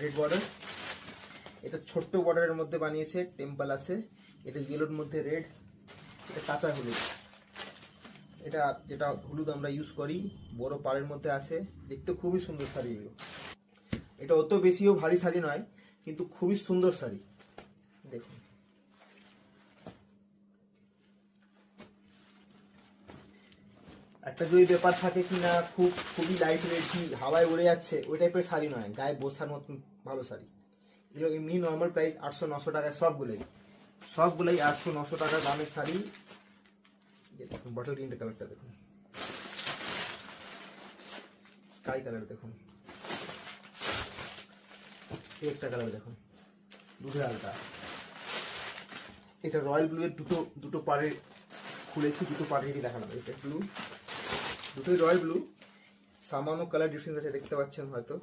Red border. এটা ছোট্ট বর্ডারের মধ্যে বানিয়েছে, টেম্পল আছে। এটা ইয়েলোর মধ্যে রেড। এটা কাঁচা হলুদ। এটা যেটা হলুদ আমরা ইউজ করি, বড় পাড়ের মধ্যে আছে। দেখতে খুবই সুন্দর শাড়ি এগুলো। এটা অত বেশিও ভারী শাড়ি নয়, কিন্তু খুবই সুন্দর শাড়ি। দেখুন, একটা যদি ব্যাপার থাকে কি না খুবই লাইট ওয়েট, হাওয়ায় উড়ে যাচ্ছে, ওই টাইপের শাড়ি নয়, গায়ে বসার মতন ভালো শাড়ি। এগুলো এমনি নর্মাল প্রাইস 800-900 টাকায়, সবগুলোই 800-900 টাকা দামের শাড়ি। দেখুন বটল গ্রিনটা কালারটা দেখুন, স্কাই কালার দেখুন, একটা কালার দেখুন, দুটো আলটা। এটা রয়্যাল ব্লু এর দুটো পাড়ে খুলেছি, দুটো পাড়েরই দেখালাম। এটা ব্লু, দুটোই রয়্যাল ব্লু, সামান্য কালার ডিফারেন্স আছে, দেখতে পাচ্ছেন হয়তো।